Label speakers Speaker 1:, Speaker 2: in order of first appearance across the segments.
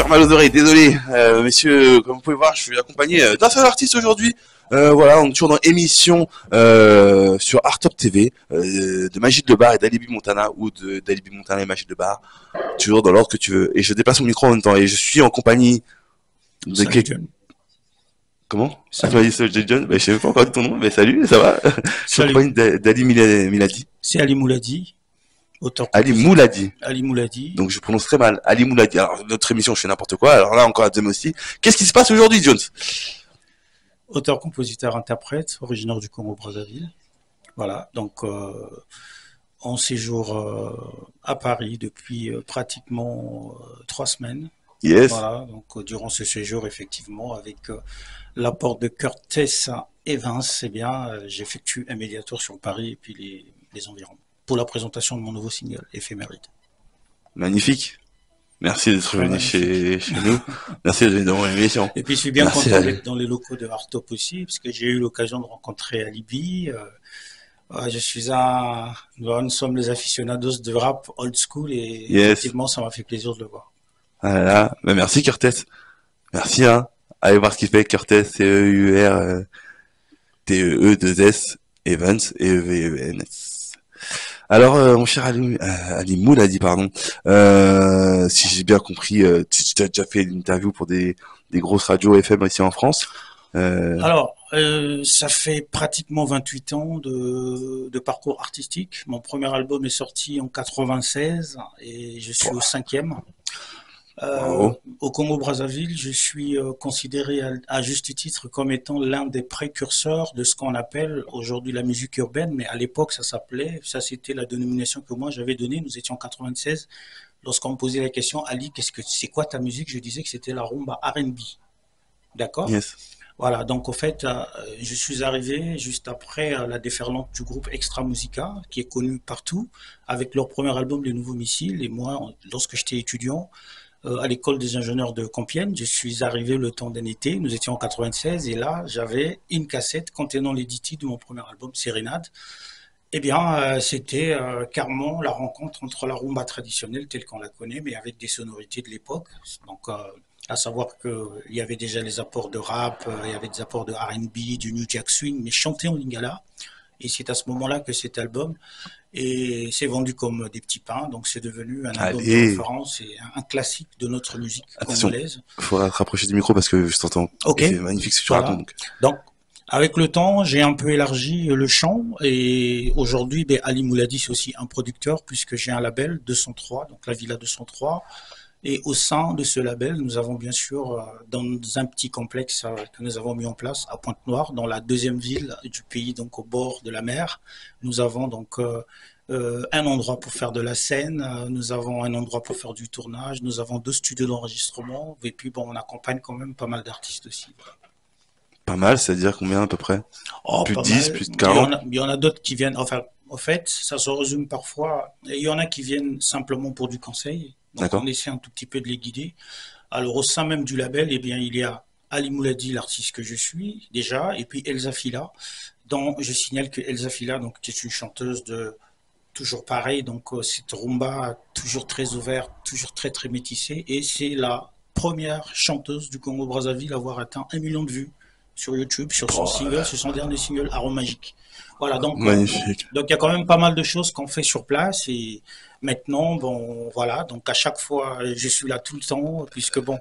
Speaker 1: faire mal aux oreilles, désolé. Messieurs, comme vous pouvez voir, je suis accompagné d'un seul artiste aujourd'hui. Voilà, on est toujours dans émission sur Art Top TV de Magid Le Bar et d'Alibi Montana ou d'Alibi Montana et Magid Le Bar, toujours dans l'ordre que tu veux. Et je déplace mon micro en même temps et je suis en compagnie de
Speaker 2: Salut John.
Speaker 1: Comment? Ah, tu
Speaker 2: Salut.
Speaker 1: m'as dit salut John, je sais pas encore dit ton nom, mais salut, ça va? Je suis en
Speaker 2: Salut.
Speaker 1: compagnie d'Ali Miladi.
Speaker 2: C'est Ali Mouladi,
Speaker 1: Ali
Speaker 2: auteur-compositeur.
Speaker 1: Mouladi.
Speaker 2: Ali Mouladi.
Speaker 1: Donc je prononce très mal. Ali Mouladi. Alors notre émission, je fais n'importe quoi. Alors là encore à demain aussi. Qu'est-ce qui se passe aujourd'hui, Jones?
Speaker 2: Auteur-compositeur interprète, originaire du Congo-Brazzaville. Voilà, donc en séjour à Paris depuis pratiquement 3 semaines.
Speaker 1: Yes.
Speaker 2: Voilà, donc durant ce séjour, effectivement, avec l'apport de Curtis Evans, eh bien, j'effectue un médiateur sur Paris et puis les environs pour la présentation de mon nouveau single, Éphéméride.
Speaker 1: Magnifique. Merci d'être
Speaker 2: Très
Speaker 1: venu
Speaker 2: magnifique.
Speaker 1: chez nous. Merci d'être venu dans mon émission.
Speaker 2: Et puis je suis bien
Speaker 1: Merci.
Speaker 2: content d'être dans les locaux de Hardtop aussi, parce que j'ai eu l'occasion de rencontrer Alibi. Je suis nous sommes les aficionados de rap old school et
Speaker 1: Yes.
Speaker 2: effectivement ça m'a fait plaisir de le voir.
Speaker 1: Voilà. Bah, merci Curtis. Merci hein. Allez voir ce qu'il fait Curtis, C-E-U-R T-E-E-2-S Evans E-V-E-N-S. Alors, mon cher Ali Mouladi, pardon, si j'ai bien compris, tu as déjà fait une interview pour des grosses radios FM ici en France.
Speaker 2: Alors, ça fait pratiquement 28 ans de parcours artistique. Mon premier album est sorti en 96 et je suis au 5e.
Speaker 1: Bravo.
Speaker 2: Au Congo-Brazzaville, je suis considéré à juste titre comme étant l'un des précurseurs de ce qu'on appelle aujourd'hui la musique urbaine, mais à l'époque ça c'était la dénomination que moi j'avais donnée. Nous étions en 96. Lorsqu'on me posait la question, Ali, c'est quoi ta musique? Je disais que c'était la rumba R&B. D'accord?
Speaker 1: Yes.
Speaker 2: Voilà, donc au fait, je suis arrivé juste après la déferlante du groupe Extra Musica, qui est connu partout, avec leur premier album, Les Nouveaux Missiles. Et moi, lorsque j'étais étudiant, à l'école des ingénieurs de Compiègne. Je suis arrivé le temps d'un été, nous étions en 96, et là, j'avais une cassette contenant les 10 titres de mon premier album, Sérénade. Eh bien, c'était carrément la rencontre entre la rumba traditionnelle telle qu'on la connaît, mais avec des sonorités de l'époque. Donc, à savoir qu'il y avait déjà les apports de rap, il y avait des apports de R&B, du New Jack Swing, mais chanté en lingala. Et c'est à ce moment-là que cet album s'est vendu comme des petits pains. Donc c'est devenu un album de
Speaker 1: Allez.
Speaker 2: référence et un classique de notre musique
Speaker 1: Attention.
Speaker 2: congolaise.
Speaker 1: Il faudra te rapprocher du micro parce que je t'entends.
Speaker 2: Ok.
Speaker 1: Et c'est magnifique ce que tu
Speaker 2: Voilà.
Speaker 1: racontes.
Speaker 2: Donc, avec le temps, j'ai un peu élargi le champ et aujourd'hui, Ali Mouladi, c'est aussi un producteur puisque j'ai un label 203, donc la Villa 203. Et au sein de ce label, nous avons bien sûr, dans un petit complexe que nous avons mis en place à Pointe-Noire, dans la deuxième ville du pays, donc au bord de la mer, nous avons donc un endroit pour faire de la scène, nous avons un endroit pour faire du tournage, nous avons 2 studios d'enregistrement, et puis bon, on accompagne quand même pas mal d'artistes aussi.
Speaker 1: Pas mal, c'est-à-dire combien à peu près?
Speaker 2: Oh,
Speaker 1: Plus de
Speaker 2: pas
Speaker 1: 10,
Speaker 2: mal.
Speaker 1: plus de 40?
Speaker 2: Il y en a d'autres qui viennent, enfin, en fait, ça se résume parfois, il y en a qui viennent simplement pour du conseil. Donc on essaie un tout petit peu de les guider. Alors au sein même du label, eh bien, il y a Ali Mouladi, l'artiste que je suis déjà, et puis Elsa Fila, dont je signale que Elsa Fila, donc, qui est une chanteuse de toujours pareil, donc cette rumba toujours très ouverte, toujours très très métissée, et c'est la première chanteuse du Congo-Brazzaville à avoir atteint 1 million de vues sur YouTube, sur son single, sur son dernier single Aromagique. Voilà, donc
Speaker 1: magnifique.
Speaker 2: Donc il y a quand même pas mal de choses qu'on fait sur place et maintenant, bon, voilà, donc à chaque fois, je suis là tout le temps, puisque bon,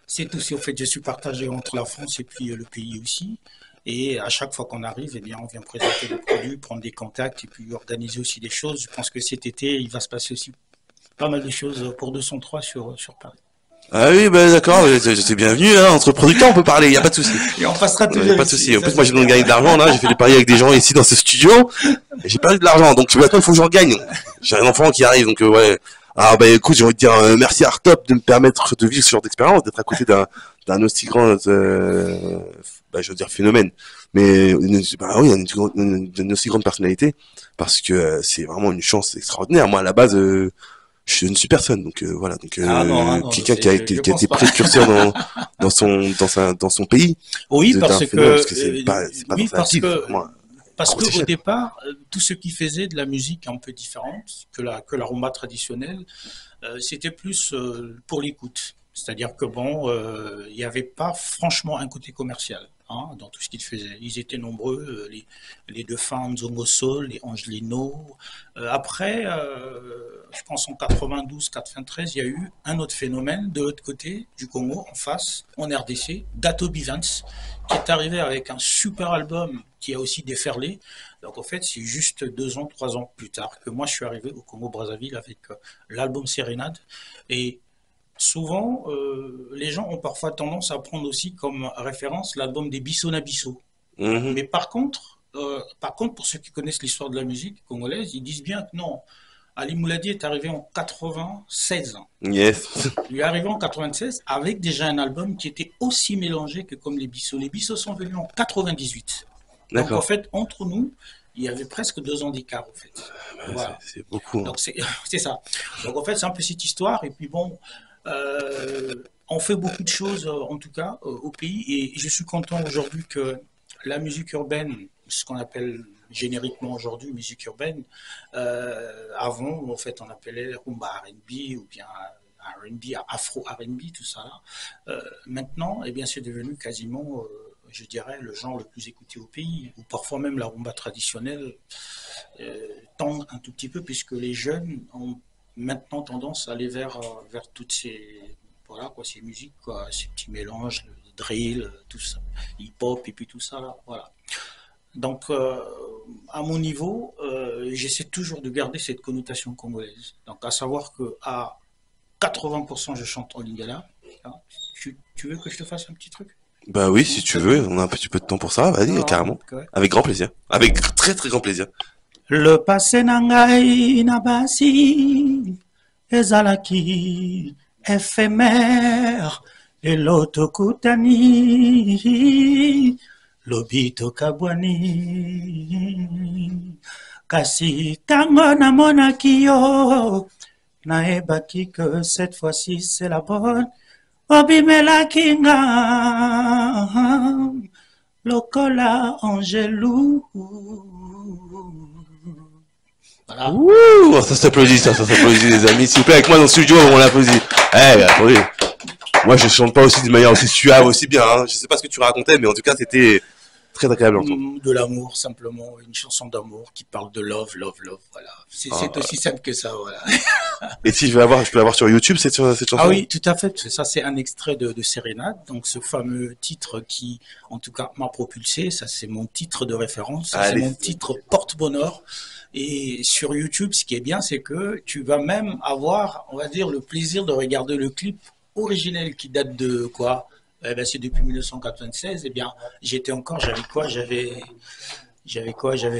Speaker 2: c'est aussi au fait, je suis partagé entre la France et puis le pays aussi. Et à chaque fois qu'on arrive, eh bien, on vient présenter le produit, prendre des contacts et puis organiser aussi des choses. Je pense que cet été, il va se passer aussi pas mal de choses pour 203 sur Paris.
Speaker 1: Ah oui, bah d'accord, j'étais bienvenu, hein, entre producteurs on peut parler, y a pas de souci.
Speaker 2: Et on passera toujours.
Speaker 1: Y a pas de souci. En plus, moi j'ai besoin de gagner de l'argent, là, j'ai fait des paris avec des gens ici dans ce studio, et j'ai perdu de l'argent, donc maintenant il faut que j'en gagne. J'ai un enfant qui arrive, donc ouais. Alors bah écoute, j'ai envie de dire merci Artop de me permettre de vivre ce genre d'expérience, d'être à côté d'un aussi grand, je veux dire phénomène, mais bah oui, une aussi grande personnalité, parce que c'est vraiment une chance extraordinaire. Moi à la base, je suis personne, donc voilà, donc quelqu'un qui a été précurseur dans son pays.
Speaker 2: Oui, parce que
Speaker 1: c'est pas
Speaker 2: oui, parce que parce
Speaker 1: grosse
Speaker 2: qu'au
Speaker 1: échelle.
Speaker 2: départ, tout ce qui faisait de la musique un peu différente que la rumba traditionnelle, c'était plus pour l'écoute. C'est-à-dire que bon, il n'y avait pas franchement un côté commercial hein, dans tout ce qu'ils faisaient. Ils étaient nombreux, les deux femmes, Zongo Soul, les Angelino. Après, je pense en 92-93, il y a eu un autre phénomène de l'autre côté du Congo, en face, en RDC, Dato Bivens, qui est arrivé avec un super album qui a aussi déferlé. Donc en fait, c'est juste 2 ans, 3 ans plus tard que moi je suis arrivé au Congo-Brazzaville avec l'album Sérénade. Et souvent, les gens ont parfois tendance à prendre aussi comme référence l'album des Bissona Bisso.
Speaker 1: Mhm.
Speaker 2: Mais par contre, pour ceux qui connaissent l'histoire de la musique congolaise, ils disent bien que non. Ali Mouladi est arrivé en 96 ans.
Speaker 1: Yes.
Speaker 2: Il est arrivé en 96 avec déjà un album qui était aussi mélangé que comme les Bissau. Les Bissau sont venus en 98. Donc en
Speaker 1: D'accord.
Speaker 2: fait, entre nous, il y avait presque 2 ans d'écart en fait.
Speaker 1: Ouais,
Speaker 2: Voilà.
Speaker 1: c'est beaucoup. Hein.
Speaker 2: Donc c'est ça. Donc en fait, c'est un peu cette histoire. Et puis bon, on fait beaucoup de choses en tout cas au pays. Et je suis content aujourd'hui que la musique urbaine, ce qu'on appelle génériquement aujourd'hui musique urbaine, avant en fait on appelait rumba R&B ou bien R&B, afro R&B, tout ça là. Maintenant, eh bien c'est devenu quasiment je dirais, le genre le plus écouté au pays, ou parfois même la rumba traditionnelle tend un tout petit peu, puisque les jeunes ont maintenant tendance à aller vers toutes voilà, quoi, ces musiques, quoi, ces petits mélanges, le drill, tout ça, hip-hop et puis tout ça, là, voilà. Donc, à mon niveau, j'essaie toujours de garder cette connotation congolaise. Donc, à savoir que à 80%, je chante en lingala. Hein. Tu veux que je te fasse un petit truc?
Speaker 1: Bah oui, si tu veux, on a un petit peu de temps pour ça, vas-y,
Speaker 2: Non,
Speaker 1: carrément.
Speaker 2: ouais.
Speaker 1: Avec grand plaisir. Avec très très grand plaisir.
Speaker 2: Le passé nangai na basi ezalaki éphémère et l'otokutani lobito kabwani kasi tango namonaki yo naebaki que cette fois-ci c'est la bonne obimelaki nga lokola angelou. Voilà.
Speaker 1: Ouh, ça s'applaudit, ça s'applaudit les amis. S'il vous plaît, avec moi dans le studio, on l'applaudit. Eh, attendez. Moi, je chante pas aussi de manière aussi suave, aussi bien. Hein. Je sais pas ce que tu racontais, mais en tout cas, c'était très agréable à entendre.
Speaker 2: De l'amour, simplement. Une chanson d'amour qui parle de love, love, love. Voilà. C'est
Speaker 1: Ah,
Speaker 2: aussi simple que ça. Voilà.
Speaker 1: et si je peux l'avoir sur YouTube, cette chanson?
Speaker 2: Ah oui, tout à fait. Ça, c'est un extrait de Sérénade. Donc, ce fameux titre qui, en tout cas, m'a propulsé. Ça, c'est mon titre de référence. Ça, c'est
Speaker 1: Allez.
Speaker 2: mon titre porte-bonheur. Et sur YouTube, ce qui est bien, c'est que tu vas même avoir, on va dire, le plaisir de regarder le clip originel qui date de quoi? Eh ben, c'est depuis 1996. Eh bien, j'étais encore, j'avais quoi? J'avais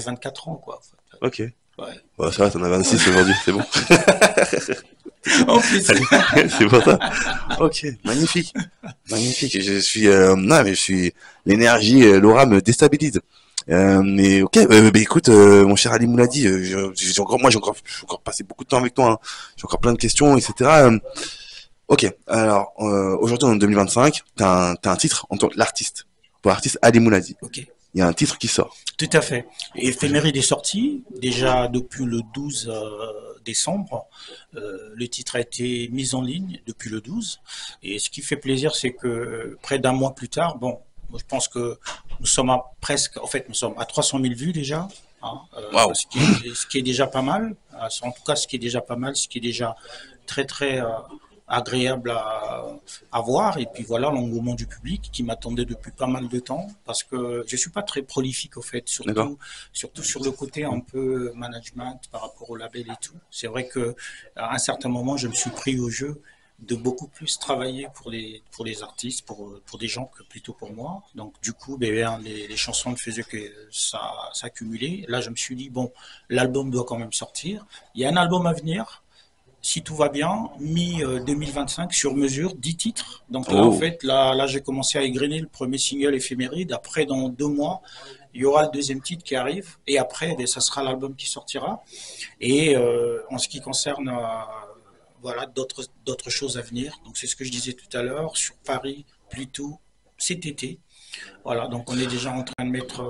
Speaker 2: 24 ans, quoi.
Speaker 1: Ok.
Speaker 2: Ouais.
Speaker 1: Bon, ça va, t'en as 26 aujourd'hui, c'est bon.
Speaker 2: En plus.
Speaker 1: C'est pour ça. Ok, magnifique. Magnifique. Je suis, non, mais je suis, l'énergie, l'aura me déstabilise. Mais ok, bah, écoute, mon cher Ali Mouladi, j'ai encore passé beaucoup de temps avec toi, hein. J'ai encore plein de questions, etc. Ok, alors aujourd'hui en 2025, t'as un titre en tant que l'artiste, pour l'artiste Ali Mouladi.
Speaker 2: Ok.
Speaker 1: Il y a un titre qui sort.
Speaker 2: Tout à fait. Éphéméride est sorti déjà depuis le 12 décembre. Le titre a été mis en ligne depuis le 12. Et ce qui fait plaisir, c'est que près d'un mois plus tard, bon, je pense que nous sommes à presque, en fait, nous sommes à 300 000 vues déjà. Hein,
Speaker 1: Waouh.
Speaker 2: ce qui est déjà pas mal. En tout cas, ce qui est déjà pas mal, ce qui est déjà très très agréable à voir. Et puis voilà l'engouement du public qui m'attendait depuis pas mal de temps parce que je suis pas très prolifique au fait,
Speaker 1: D'accord.
Speaker 2: surtout sur le côté un peu management par rapport au label et tout. C'est vrai que à un certain moment, je me suis pris au jeu de beaucoup plus travailler pour les artistes, pour des gens que plutôt pour moi. Donc du coup, ben, les chansons ne faisaient que ça s'accumuler. Là, je me suis dit, bon, l'album doit quand même sortir. Il y a un album à venir si tout va bien, mi-2025 sur mesure, 10 titres. Donc là, en
Speaker 1: Oh.
Speaker 2: fait, là j'ai commencé à égrener le premier single éphéméride. Après, dans 2 mois, il y aura le deuxième titre qui arrive. Et après, ça sera l'album qui sortira. Et en ce qui concerne voilà, d'autres choses à venir. Donc c'est ce que je disais tout à l'heure. Sur Paris, plutôt cet été. Voilà, donc on est déjà en train de mettre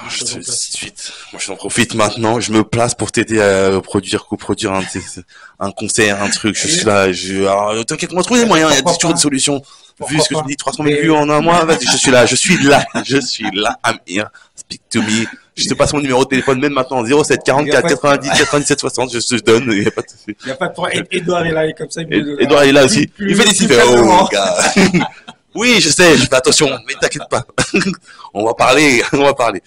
Speaker 2: des choses en place.
Speaker 1: Suite. Moi, j'en profite maintenant. Je me place pour t'aider à produire, coproduire un concert, un truc. Je suis là. Alors, t'inquiète, moi, trouver des moyens. Il y a toujours des solutions. Vu ce que tu me dis, 300 000 vues en un mois, vas-y, je suis là. Je suis là. Je suis là. I'm here. Speak to me. Je te passe mon numéro de téléphone même maintenant. 07 44 90 97 60. Je te donne. Il n'y a pas de souci.
Speaker 2: Il n'y a pas de problème. Edouard est là, et comme ça.
Speaker 1: Edouard est là aussi. Il fait des sifflets. Oh, gars. Oui, je sais, je fais attention, mais t'inquiète pas. On va parler, on va parler.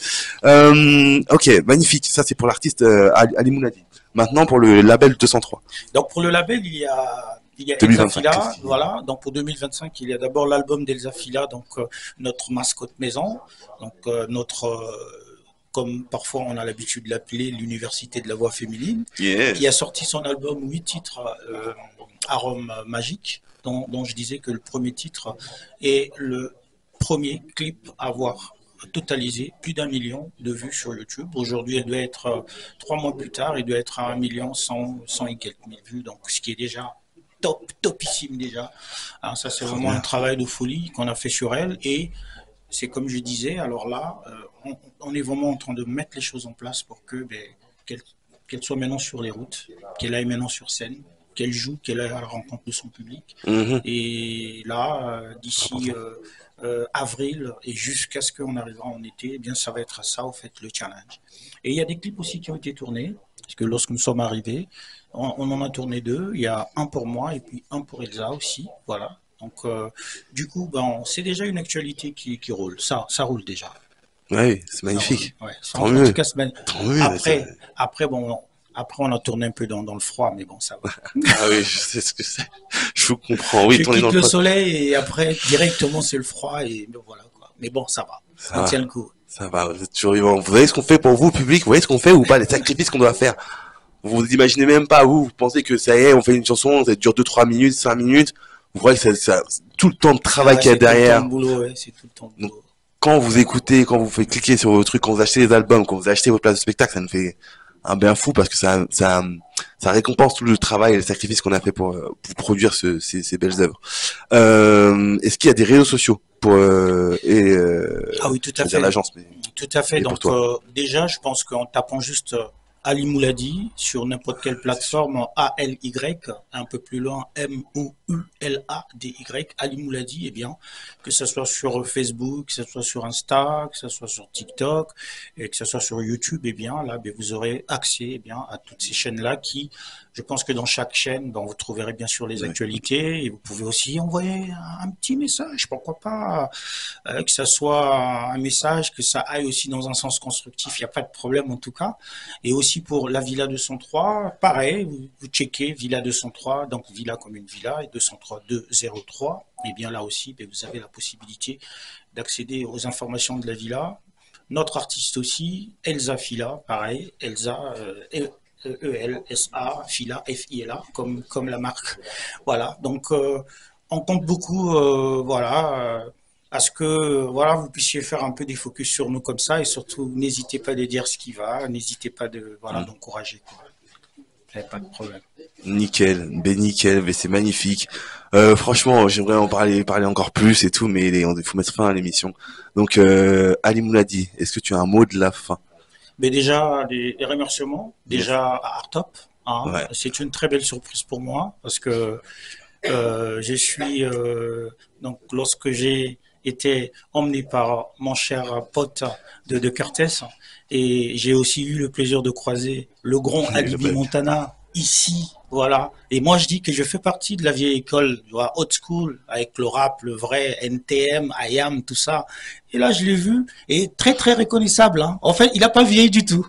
Speaker 1: Ok, magnifique. Ça, c'est pour l'artiste Ali Mouladi. Maintenant, pour le label 203.
Speaker 2: Donc, pour le label, il y a
Speaker 1: 2025,
Speaker 2: Elsa Fila, voilà. Donc, pour 2025, il y a d'abord l'album d'Elsa Fila, donc notre mascotte maison, donc comme parfois on a l'habitude de l'appeler, l'université de la voix féminine, qui a sorti son album 8 titres, Arôme magique. Dont je disais que le premier titre est le premier clip à avoir totalisé plus d'1 million de vues sur YouTube. Aujourd'hui, elle doit être 3 mois plus tard, il doit être à 1 million 100 et quelques mille vues, donc ce qui est déjà topissime déjà. Alors ça, c'est vraiment un travail de folie qu'on a fait sur elle, et c'est comme je disais, alors là, on est vraiment en train de mettre les choses en place pour que qu'elle soit maintenant sur les routes, qu'elle aille maintenant sur scène, qu'elle joue, qu'elle aille à la rencontre de son public. Et là, d'ici avril et jusqu'à ce qu'on arrivera en été, eh bien, ça va être ça, au fait, le challenge. Et il y a des clips aussi qui ont été tournés, parce que lorsque nous sommes arrivés, on en a tourné 2. Il y a un pour moi et puis un pour Elsa aussi, voilà. Donc, du coup, c'est déjà une actualité qui roule. Ça roule déjà.
Speaker 1: Oui, c'est magnifique.
Speaker 2: Ouais,
Speaker 1: tant mieux.
Speaker 2: En tout cas, après, bon, après, on a tourné un peu dans le froid, mais bon, ça va.
Speaker 1: Ah oui, je sais ce que c'est. Je vous comprends. Oui,
Speaker 2: tourner dans le soleil, et après, directement, c'est le froid, et voilà, quoi. Mais bon, ça va. On tient le coup.
Speaker 1: Ça va, vous êtes toujours vivant. Vous voyez ce qu'on fait pour vous, public? Vous voyez ce qu'on fait ou pas? Les sacrifices qu'on doit faire. Vous vous imaginez même pas, vous pensez que ça y est, on fait une chanson, ça dure 2, 3 minutes, 5 minutes. Vous voyez que ça tout le temps de travail qu'il y a derrière.
Speaker 2: C'est tout le temps de boulot, c'est tout le temps de boulot.
Speaker 1: Donc, quand vous écoutez, quand vous faites cliquer sur vos trucs, quand vous achetez les albums, quand vous achetez vos places de spectacle, ça nous fait un bien fou parce que ça récompense tout le travail et le sacrifice qu'on a fait pour produire ces belles œuvres. Est-ce qu'il y a des réseaux sociaux pour
Speaker 2: ah oui, tout à fait.
Speaker 1: L'agence, mais
Speaker 2: tout à fait. Donc déjà, je pense qu'en tapant juste Ali Mouladi sur n'importe quelle plateforme, ALY, un peu plus loin, MOULADY, Ali Mouladi, eh bien, que ce soit sur Facebook, que ce soit sur Insta, que ce soit sur TikTok, et que ce soit sur YouTube, eh bien, là, vous aurez accès, eh bien, à toutes ces chaînes-là qui, je pense que dans chaque chaîne, vous trouverez bien sûr les actualités, et vous pouvez aussi envoyer un petit message, pourquoi pas, que ça soit un message, que ça aille aussi dans un sens constructif, il n'y a pas de problème en tout cas. Et aussi pour la Villa 203, pareil, vous checkez Villa 203, donc Villa comme une villa, et 203 203, et bien là aussi, vous avez la possibilité d'accéder aux informations de la villa. Notre artiste aussi, Elsa Fila, pareil, Elsa, E-L-S-A, Fila, F-I-L-A, comme la marque. Voilà, donc on compte beaucoup, à ce que vous puissiez faire un peu des focus sur nous comme ça, et surtout n'hésitez pas de dire ce qui va, n'hésitez pas d'encourager, quoi. Pas de problème.
Speaker 1: Nickel, nickel, mais c'est magnifique. Franchement, j'aimerais en parler encore plus et tout, mais il faut mettre fin à l'émission. Donc, Ali Mouladi, est-ce que tu as un mot de la fin?
Speaker 2: Mais déjà, des remerciements, déjà à Artop. C'est une très belle surprise pour moi, parce que je suis, donc lorsque j'ai été emmené par mon cher pote de Curtis, et j'ai aussi eu le plaisir de croiser le grand Alibi Montana ici, voilà. Et moi je dis que je fais partie de la vieille école, old school, avec le rap, le vrai, NTM, IAM, tout ça. Et là je l'ai vu, et très très reconnaissable, hein. En fait, il n'a pas vieilli du tout.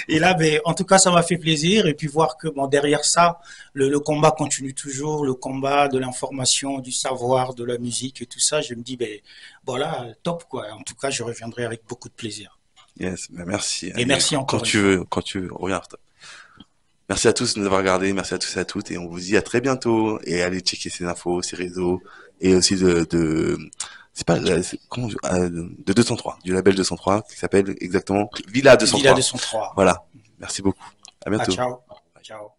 Speaker 2: Et là, en tout cas, ça m'a fait plaisir. Et puis voir que derrière ça, le combat continue toujours, le combat de l'information, du savoir, de la musique et tout ça. Je me dis, voilà, top quoi. En tout cas, je reviendrai avec beaucoup de plaisir.
Speaker 1: Yes, merci.
Speaker 2: Et merci encore.
Speaker 1: Quand tu veux, reviens. Merci à tous de nous avoir regardés, merci à tous et à toutes, et on vous dit à très bientôt. Et allez checker ces infos, ces réseaux, et aussi de 203, du label 203, qui s'appelle exactement Villa 203.
Speaker 2: Villa 203.
Speaker 1: Voilà. Merci beaucoup. À bientôt.
Speaker 2: Ciao. Ciao.